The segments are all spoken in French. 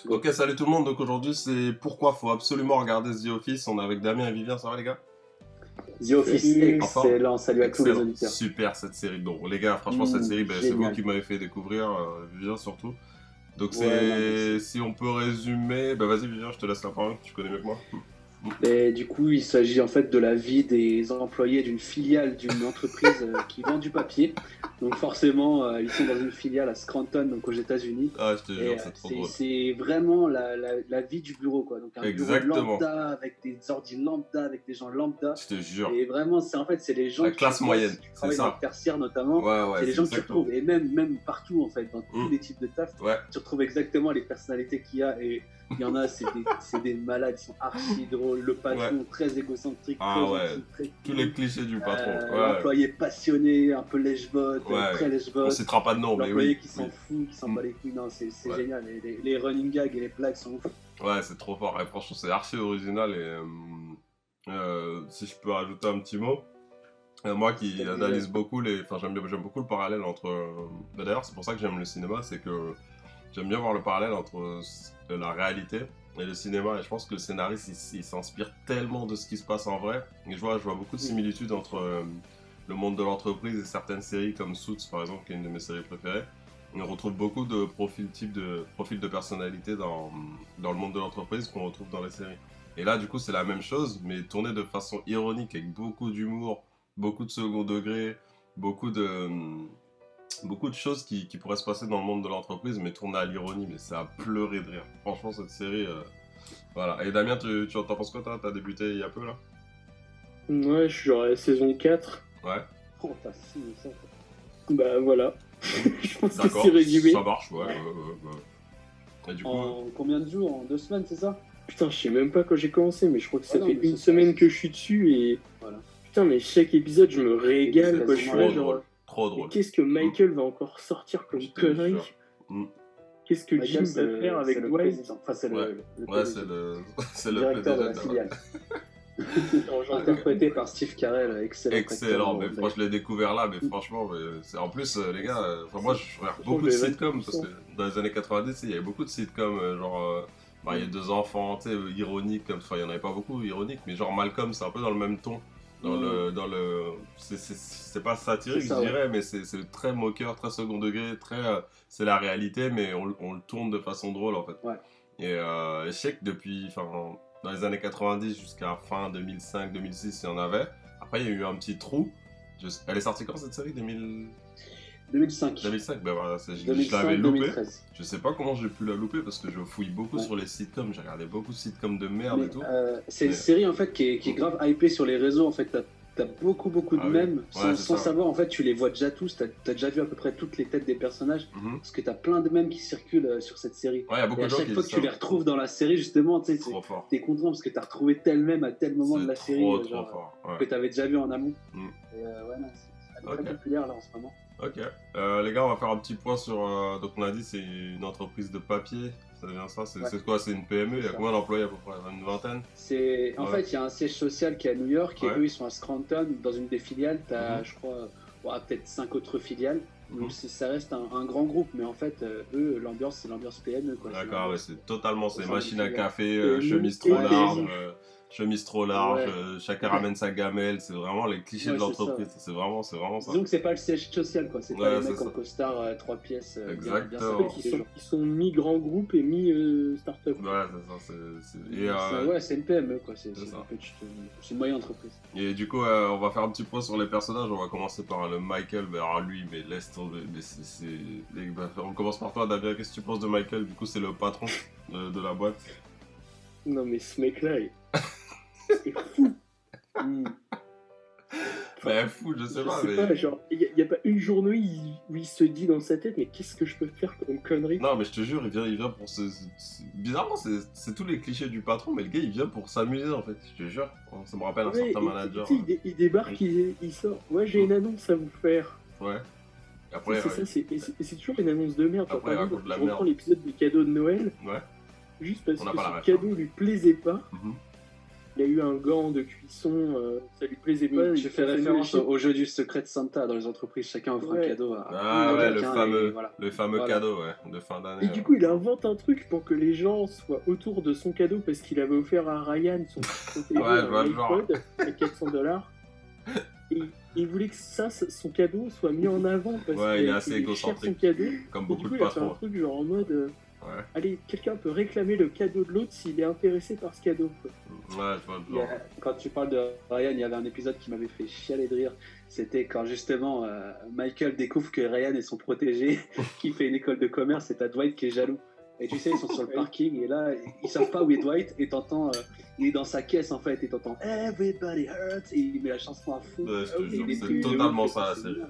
Ok, salut tout le monde. Donc aujourd'hui, c'est pourquoi faut absolument regarder The Office. On est avec Damien et Vivien, ça va les gars? The Office, Salut. En forme? excellent. Salut à tous les Excellent. auditeurs. Super cette série. Donc les gars, franchement, cette série, c'est vous Génial. qui m'avez fait découvrir, Vivien surtout. Donc Ouais, non, mais c'est, si on peut résumer, vas-y Vivien, je te laisse la parole, tu connais mieux que moi. Et du coup, il s'agit en fait de la vie des employés d'une filiale d'une entreprise qui vend du papier. Donc forcément, ils sont dans une filiale à Scranton, donc aux États-Unis. Ah, je te Et jure, c'est trop c'est drôle. c'est vraiment la vie du bureau, quoi. Donc un bureau Exactement. lambda avec des ordi lambda, avec des gens lambda. Je te jure. Et vraiment, c'est les gens La que classe tu vois, moyenne, si tu c'est travailles dans ça. le tertiaire notamment. Ouais, C'est les c'est gens que tu exactement. retrouves, et même partout en fait, dans tous les types de taf, Ouais. tu retrouves exactement les personnalités qu'il y a. Et il y en a, c'est des malades, ils sont archi drôles. Le patron, très égocentrique, Ah très ouais. gentil, très Tous les clichés du patron. Ouais. l'employé passionné, un peu lèche-botte, Ouais. très On lèche-botte. citera pas de nom, mais L'employé oui. qui s'en Oui. fout, qui s'en bat les couilles. Non, c'est Ouais. génial. Et les running gags et les blagues sont ouf. Ouais, c'est trop fort. Et franchement, c'est archi original. Et si je peux rajouter un petit mot, moi qui C'est-à-dire- analyse beaucoup enfin, j'aime beaucoup le parallèle entre. D'ailleurs, c'est pour ça que j'aime le cinéma, c'est que j'aime bien voir le parallèle entre la réalité et le cinéma. Et je pense que le scénariste, il s'inspire tellement de ce qui se passe en vrai. Et je vois beaucoup de similitudes entre le monde de l'entreprise et certaines séries comme Suits, par exemple, qui est une de mes séries préférées. On retrouve beaucoup de profils de personnalité dans le monde de l'entreprise qu'on retrouve dans les séries. Et là, du coup, c'est la même chose, mais tourné de façon ironique, avec beaucoup d'humour, beaucoup de second degré, beaucoup de choses qui pourraient se passer dans le monde de l'entreprise, mais tournées à l'ironie. Mais c'est à pleurer de rire. Franchement, cette série, voilà. Et Damien, tu en penses quoi, toi? T'as débuté il y a peu, là? Ouais, je suis genre à la saison 4. Ouais, Oh, t'as signé ça. Bah voilà. Je pense que d'accord, c'est résumé. ça marche, ouais. Et du coup, En combien de jours? En 2 semaines, c'est ça? Putain, je sais même pas quand j'ai commencé, mais je crois que ça Ouais, non, fait mais une c'est semaine ça. que je suis dessus et. Voilà. Putain, mais chaque épisode, je me régale, quoi. Je suis trop là, drôle, genre. trop Mais drôle. qu'est-ce que Michael va encore sortir comme Je te connerie? jure. Qu'est-ce que Michael, Jim va faire avec le Dwight? président. Enfin, c'est Ouais. le Ouais, PDG. c'est le directeur de PDG la de filiale. Non, j'en Interprété par Steve Carell, excellent. Excellent, mais acteur, franchement, je l'ai découvert là, mais franchement, en plus, les gars, enfin, moi je regarde beaucoup de sitcoms, parce que dans les années 90, il y avait beaucoup de sitcoms, il y a deux enfants, tu sais, ironiques, enfin, il y en avait pas beaucoup ironiques, mais genre Malcolm, c'est un peu dans le même ton. C'est pas satirique, C'est ça, je dirais, mais c'est très moqueur, très second degré, c'est la réalité, mais on le tourne de façon drôle en fait. Ouais. Et je sais que depuis, dans les années 90 jusqu'à fin 2005-2006, il y en avait. Après, il y a eu un petit trou. Elle est sortie quand cette série? 2005. 2005, ben voilà, je 2005, l'avais loupé. 2013. Je sais pas comment j'ai pu la louper parce que je fouille beaucoup sur les sitcoms. J'ai regardé beaucoup de sitcoms de merde et tout. C'est une série en fait qui est grave hypée sur les réseaux. En fait, t'as beaucoup de mèmes sans savoir. En fait, tu les vois déjà tous. T'as déjà vu à peu près toutes les têtes des personnages parce que t'as plein de mèmes qui circulent sur cette série. Ouais, il y a beaucoup et à de gens chaque qui fois disent que tu les retrouves dans la série, justement, tu sais, trop fort. t'es content parce que t'as retrouvé tel mème à tel moment de la série, trop fort. Ouais. que t'avais déjà vu en amont. Mm. Et ouais, non, elle est très populaire là en ce moment. Ok. Les gars, on va faire un petit point sur. Donc, on a dit c'est une entreprise de papier. Ça devient ça. C'est quoi? C'est une PME. Il y a combien d'employés à peu près? Une vingtaine? En fait, il y a un siège social qui est à New York et eux, ils sont à Scranton, dans une des filiales. T'as, je crois, peut-être 5 autres filiales. Donc, ça reste un grand groupe, mais en fait, eux, l'ambiance, c'est l'ambiance PME. D'accord, ouais, c'est totalement. C'est machine à café, PME, chemise trop large. PME. Chemise trop large, chacun ramène sa gamelle, c'est vraiment les clichés de l'entreprise, c'est vraiment ça. Disons que c'est pas le siège social, quoi. C'est pas les mecs en costard 3 pièces. Exactement. En fait, ils sont mi-grand groupe et mi-start-up. Ouais, c'est ça. C'est une PME, quoi. C'est une moyenne entreprise. Et du coup, on va faire un petit point sur les personnages. On va commencer par le Michael. Alors lui, mais laisse tomber. On commence par toi, Damien. Qu'est-ce que tu penses de Michael? Du coup, c'est le patron de la boîte. Non, mais ce mec-là, c'est fou. Bah, fou, je sais pas, mais. Pas, genre, il n'y a pas une journée où il se dit dans sa tête, mais qu'est-ce que je peux faire comme connerie? Non, mais je te jure, il vient pour bizarrement, c'est tous les clichés du patron, mais le gars, il vient pour s'amuser, en fait. Je te jure. Ça me rappelle un certain manager. Il débarque, il sort. Ouais, j'ai une annonce à vous faire. Ouais. Après, c'est toujours une annonce de merde. Après, il raconte de la je merde. reprends l'épisode des cadeaux de Noël. Ouais. Juste parce On n'a que pas la ce ref, cadeau lui plaisait pas. il a eu un gant de cuisson, ça lui plaisait pas. Je fais référence au jeu du secret de Santa dans les entreprises, chacun offre un cadeau à le fameux cadeau de fin d'année. Et du coup, il invente un truc pour que les gens soient autour de son cadeau parce qu'il avait offert à Ryan son iPod à $400. Et il voulait que son cadeau soit mis en avant parce qu'il est assez égocentrique, son cadeau. Comme beaucoup de patrons. Il a fait un truc genre en mode allez, quelqu'un peut réclamer le cadeau de l'autre s'il est intéressé par ce cadeau. Ouais, je vois. Quand tu parles de Ryan, il y avait un épisode qui m'avait fait chialer de rire. C'était quand justement Michael découvre que Ryan est son protégé, qui fait une école de commerce, et t'as Dwight qui est jaloux. Et tu sais, ils sont sur le parking, et là, ils savent pas où est Dwight, et t'entends, il est dans sa caisse en fait, et t'entends Everybody Hurts, et il met la chanson à fond. Ouais, c'est totalement ça la série.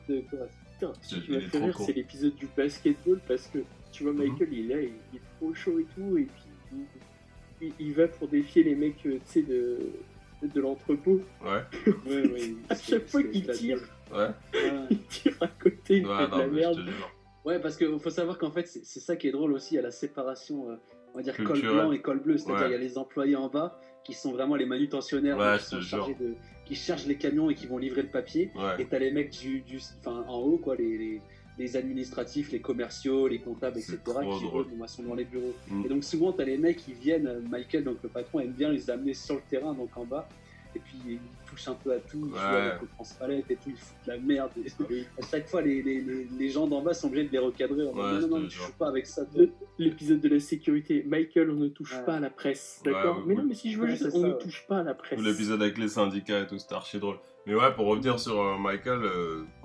Putain, ce qui m'a fait rire, c'est l'épisode du basketball, parce que tu vois, Michael, il est trop chaud et tout, et puis il va pour défier les mecs, tu sais, de l'entrepôt. Ouais. À chaque fois qu'il tire, il tire à côté, il fait de la merde. Ouais, parce qu'il faut savoir qu'en fait, c'est ça qui est drôle aussi, il y a la séparation, on va dire, col blanc et col bleu, c'est-à-dire il y a les employés en bas, qui sont vraiment les manutentionnaires, qui sont chargés qui chargent les camions et qui vont livrer le papier, et t'as les mecs en haut, quoi, les administratifs, les commerciaux, les comptables, etc., qui sont dans les bureaux. Et donc souvent, tu as les mecs qui viennent, Michael, donc le patron, aime bien les amener sur le terrain, donc en bas, et puis il touche un peu à tout, avec le transpalette et tout, il fout de la merde. Et à chaque fois, les gens d'en bas sont obligés de les recadrer. Non, tu joues pas avec ça. L'épisode de la sécurité, Michael, on ne touche pas à la presse, d'accord? Mais non, mais si je veux juste, on ne touche pas à la presse. Ou l'épisode avec les syndicats et tout, c'était archi drôle. Mais ouais, pour revenir sur Michael,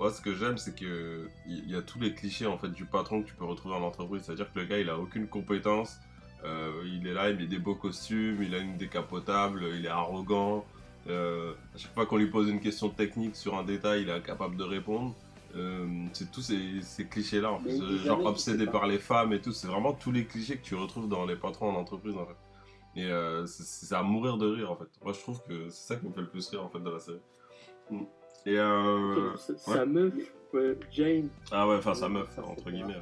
moi ce que j'aime, c'est qu'il y a tous les clichés en fait du patron que tu peux retrouver en entreprise. C'est-à-dire que le gars, il a aucune compétence, il est là, il met des beaux costumes, il a une décapotable, il est arrogant. À chaque fois qu'on lui pose une question technique sur un détail, il est incapable de répondre. C'est tous ces clichés-là, en fait. Genre obsédé par les femmes et tout. C'est vraiment tous les clichés que tu retrouves dans les patrons en entreprise, en fait. Et c'est à mourir de rire, en fait. Moi, je trouve que c'est ça qui me fait le plus rire, en fait, de la série. Et sa meuf, Jane. Ah ouais, enfin sa meuf, entre guillemets.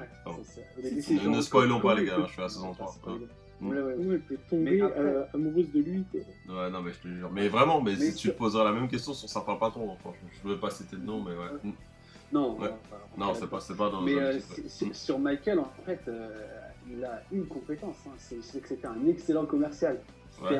Ne spoilons pas, les gars, je suis à la saison 3. Elle peut tomber amoureuse de lui, quoi. Ouais, non, mais je te jure. Mais vraiment, si tu te poserais la même question sur certains patrons, franchement, je ne veux pas citer de nom, mais ouais. Non, c'est pas dans le mais sur Michael, en fait, il a une compétence, c'est que c'était un excellent commercial. C'était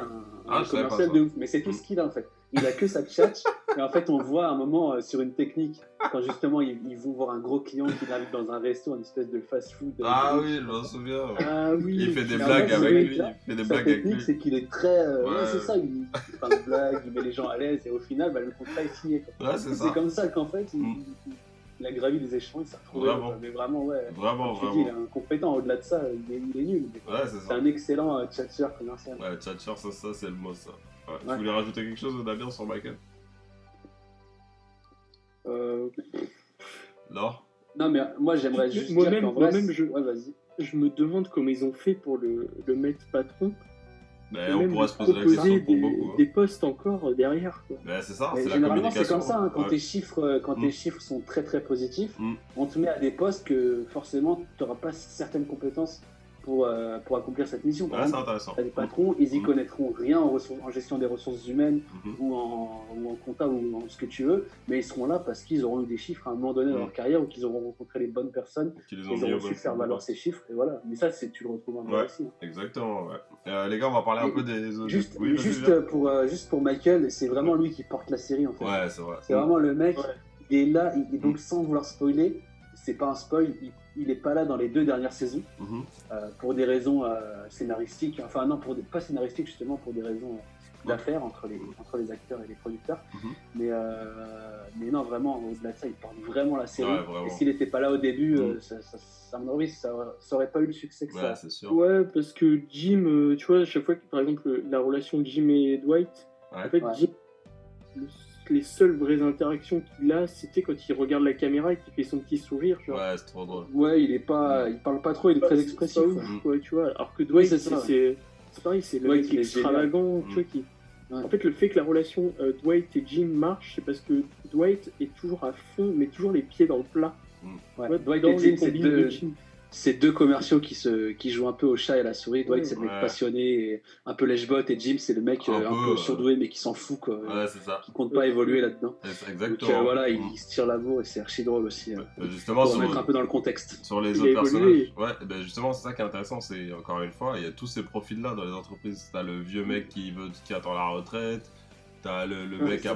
un commercial de ouf, mais c'est tout ce qu'il a en fait. Il a que sa tchatch, et en fait on voit un moment sur une technique, quand justement ils vont voir un gros client qui arrive dans un resto, une espèce de fast-food. Ah oui, je m'en souviens. Ah oui. Il fait des blagues avec lui. Sa technique, c'est qu'il est très... c'est ça, il fait des blagues, il met les gens à l'aise, et au final, le contrat est signé. C'est comme ça qu'en fait, il a gravi les échelons, il s'est retrouvé. Mais vraiment, Vraiment. Il est incompétent, au-delà de ça, il est nul. C'est un excellent tchatcheur commercial. Ouais, tchatcheur, ça c'est le mot, ça. Tu voulais rajouter quelque chose, Damien, sur Michael? Non, mais moi j'aimerais juste moi-même, vas-y. Je me demande comment ils ont fait pour le mettre patron. On pourrait se poser la question pour beaucoup. Des postes encore derrière, quoi. C'est ça, c'est la communication. C'est comme ça, quand tes chiffres sont très très positifs, on te met à des postes que forcément tu n'auras pas certaines compétences pour accomplir cette mission. Par exemple, les patrons, ils y connaîtront rien en gestion des ressources humaines ou en compta ou en ce que tu veux, mais ils seront là parce qu'ils auront eu des chiffres à un moment donné dans leur carrière ou qu'ils auront rencontré les bonnes personnes, ils auront su faire valoir ces chiffres, et voilà. Mais ça, tu le retrouves en vrai aussi. Exactement, les gars, on va parler un peu des autres. Juste pour Michael, c'est vraiment lui qui porte la série en fait. Ouais, c'est vrai. C'est vraiment le mec, il est là, et donc sans vouloir spoiler, c'est pas un spoil, il est pas là dans les 2 dernières saisons pour des raisons scénaristiques, enfin non, pas scénaristiques justement, pour des raisons d'affaires entre les acteurs et les producteurs. Mais non, vraiment, au-delà de ça, il porte vraiment la série. Et s'il n'était pas là au début, ça aurait pas eu le succès que ça. C'est sûr. Ouais, parce que Jim, tu vois, à chaque fois que, par exemple, la relation de Jim et Dwight, en fait, Jim, les seules vraies interactions qu'il a, c'était quand il regarde la caméra et qu'il fait son petit sourire. Genre. Ouais, c'est trop drôle. Ouais, il parle pas trop, il est très expressif. Ouais, tu vois. Alors que Dwight, c'est pareil, c'est le mec extravagant, tu vois, qui... En fait, le fait que la relation Dwight et Jim marche, c'est parce que Dwight est toujours à fond, mais toujours les pieds dans le plat. Dwight et Jim, ces deux commerciaux qui jouent un peu au chat et à la souris. Dwight, c'est le mec passionné, et un peu lèche-bot, et Jim, c'est le mec un peu surdoué, mais qui s'en fout, quoi. Ouais, c'est ça. Qui compte pas évoluer là-dedans. Exactement. Donc voilà, il se tire la bourre, et c'est archi drôle aussi. Justement, pour remettre un peu dans le contexte. Sur les autres personnages. Ouais, ben justement, c'est ça qui est intéressant, c'est encore une fois, il y a tous ces profils-là dans les entreprises. T'as le vieux mec qui attend la retraite, t'as le mec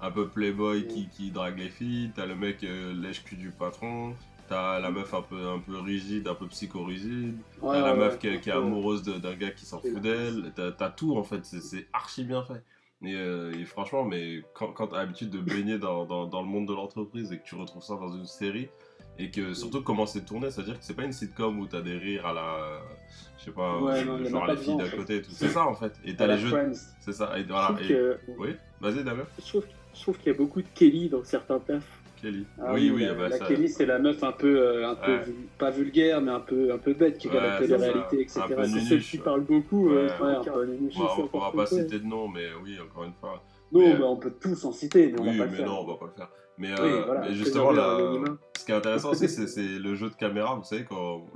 un peu playboy qui drague les filles, t'as le mec lèche-cul du patron, t'as la meuf un peu rigide, un peu psychorigide, t'as la meuf qui est amoureuse d'un gars qui s'en fout d'elle, t'as tout en fait, c'est archi bien fait. Et franchement, mais quand t'as l'habitude de baigner dans le monde de l'entreprise et que tu retrouves ça dans une série, et que surtout comment c'est tourné, c'est-à-dire que c'est pas une sitcom où t'as des rires à la... je sais pas, genre les filles d'à côté et tout. C'est ça en fait. Et t'as les jeux... C'est ça. Et voilà. Oui, vas-y Damien. Je trouve qu'il y a beaucoup de Kelly dans certains tafs. Kelly. Oui, la Kelly, c'est la meuf un peu pas vulgaire, mais un peu bête, qui regarde la télé-réalité, etc. C'est celle qui parle beaucoup. Un peu on va pas citer de nom, mais oui, encore une fois. Non, on peut tous en citer, mais on va pas le faire. Non, on va pas le faire. Mais justement, ce qui est intéressant aussi, c'est le jeu de caméra. Vous savez,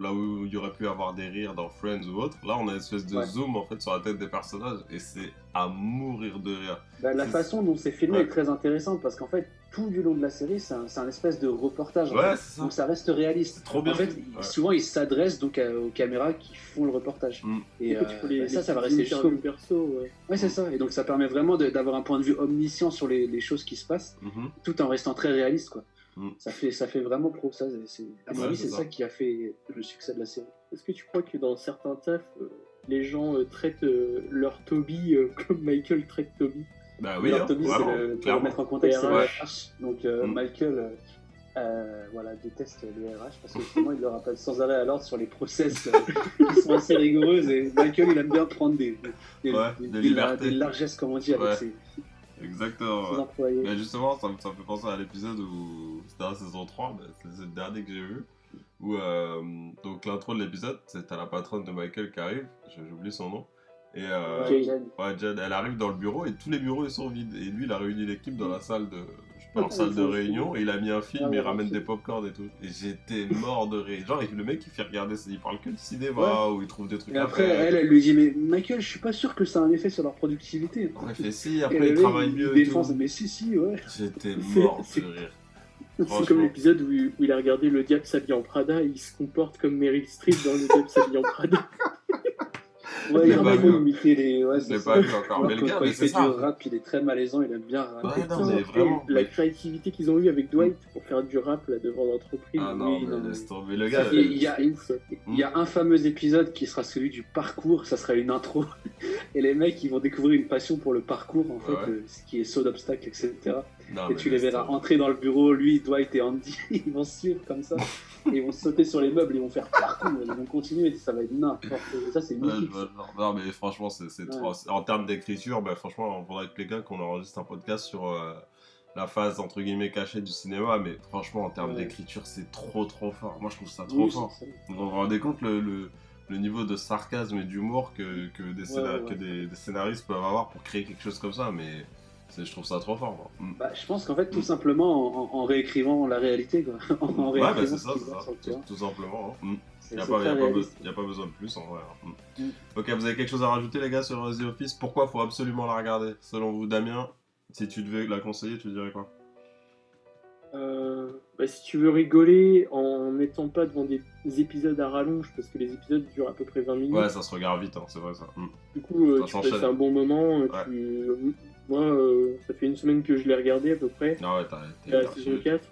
là où il y aurait pu avoir des rires dans Friends ou autre, là on a une espèce de zoom en fait sur la tête des personnages et c'est à mourir de rire. La façon dont c'est filmé est très intéressante parce qu'en fait, tout du long de la série, c'est un espèce de reportage. Donc ça reste réaliste. C'est trop bien. En fait, souvent ils s'adressent donc aux caméras qui font le reportage. Et ça va rester jusqu'au perso. Ouais, c'est ça. Et donc ça permet vraiment d'avoir un point de vue omniscient sur les choses qui se passent, tout en restant très réaliste, quoi. Ça fait vraiment pro. Ça, à mon avis, c'est ça qui a fait le succès de la série. Est-ce que tu crois que dans certains tafs, les gens traitent leur Toby comme Michael traite Toby? Bah oui, Toby, pour remettre en contexte, c'est le RH. Donc Michael déteste le RH parce que justement il le rappelle sans arrêt à l'ordre sur les process qui sont assez rigoureuses, et Michael il aime bien prendre des largesses, comme on dit, avec ses... Exactement. Mais justement, ça me fait penser à l'épisode où c'était la saison 3, c'est le dernier que j'ai vu, où donc l'intro de l'épisode, c'est t'as la patronne de Michael qui arrive, j'oublie son nom, et Jen, elle arrive dans le bureau et tous les bureaux ils sont vides, et lui il a réuni l'équipe dans la salle de réunion, et il a mis un film, il ramène des popcorn et tout, et j'étais mort de rire. Genre le mec il fait regarder, il parle que de cinéma, où il trouve des trucs. Et après elle lui dit, mais Michael, je suis pas sûr que ça a un effet sur leur productivité. Ouais, fait si, après il travaille mieux et tout. Mais si, ouais. J'étais mort de rire. C'est comme l'épisode où il a regardé Le Diable s'habille en Prada et il se comporte comme Meryl Streep dans Le Diable s'habille en Prada. Ouais, il a vraiment imité les... Ouais, je l'ai pas vu encore, mais le gars, il fait du rap, il est très malaisant, il aime bien rapper. Ouais, non, mais vraiment... La créativité qu'ils ont eue avec Dwight pour faire du rap là, devant l'entreprise. Ah non, mais laisse tomber, le gars... Il y a un fameux épisode qui sera celui du parcours, ça sera une intro, et les mecs, ils vont découvrir une passion pour le parcours, en fait, ce qui est saut d'obstacles, etc. Non, et tu les verras entrer dans le bureau, lui, Dwight et Andy, ils vont suivre comme ça, et ils vont sauter sur les meubles, ils vont faire parcours, ils vont continuer, ça va être n'importe quoi. Ça, c'est mythique. Non, mais franchement, c'est trop... En termes d'écriture, franchement, on faudrait avec les gars qu'on enregistre un podcast sur la phase, entre guillemets, cachée du cinéma, mais franchement, en termes d'écriture, c'est trop fort. Moi, je trouve ça trop fort. Vous vous rendez compte le niveau de sarcasme et d'humour que des scénaristes peuvent avoir pour créer quelque chose comme ça, mais... Je trouve ça trop fort. Je pense qu'en fait, tout simplement, en réécrivant la réalité, quoi. C'est ça. Tout simplement. Il n'y a pas besoin de plus, en vrai. Ok, vous avez quelque chose à rajouter, les gars, sur The Office? Pourquoi faut absolument la regarder? Selon vous, Damien, si tu devais la conseiller, tu dirais quoi? Si tu veux rigoler en n'étant pas devant des épisodes à rallonge, parce que les épisodes durent à peu près 20 minutes. Ouais, ça se regarde vite, c'est vrai ça. Du coup, tu passes un bon moment. Moi, ça fait une semaine que je l'ai regardé à peu près. Ah ouais, la saison 4.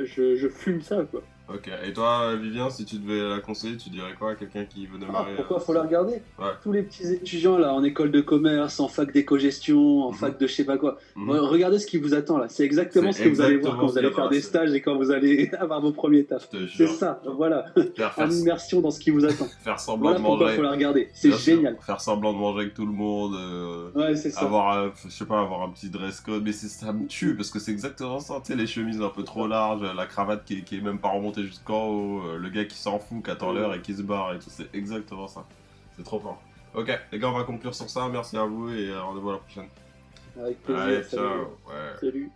Je fume ça, quoi. Ok, et toi, Vivien, si tu devais la conseiller, tu dirais quoi à quelqu'un qui veut démarrer? Pourquoi faut la regarder? Tous les petits étudiants là, en école de commerce, en fac d'éco-gestion, en fac de je sais pas quoi, regardez ce qui vous attend là. C'est exactement ce que vous allez voir quand vous allez faire des stages et quand vous allez avoir vos premiers tafs. C'est ça, voilà. En immersion dans ce qui vous attend. Faire semblant de manger. Pourquoi faut la regarder? C'est génial. Faire semblant de manger avec tout le monde. C'est ça. Avoir un petit dress code, mais ça me tue parce que c'est exactement ça. Tu sais, les chemises un peu trop larges, la cravate qui est même pas remontée jusqu'en haut, le gars qui s'en fout, qui attend l'heure et qui se barre et tout, c'est exactement ça. C'est trop fort. Ok, les gars, on va conclure sur ça. Merci à vous et rendez-vous à la prochaine. Avec plaisir. Allez, ciao. Salut.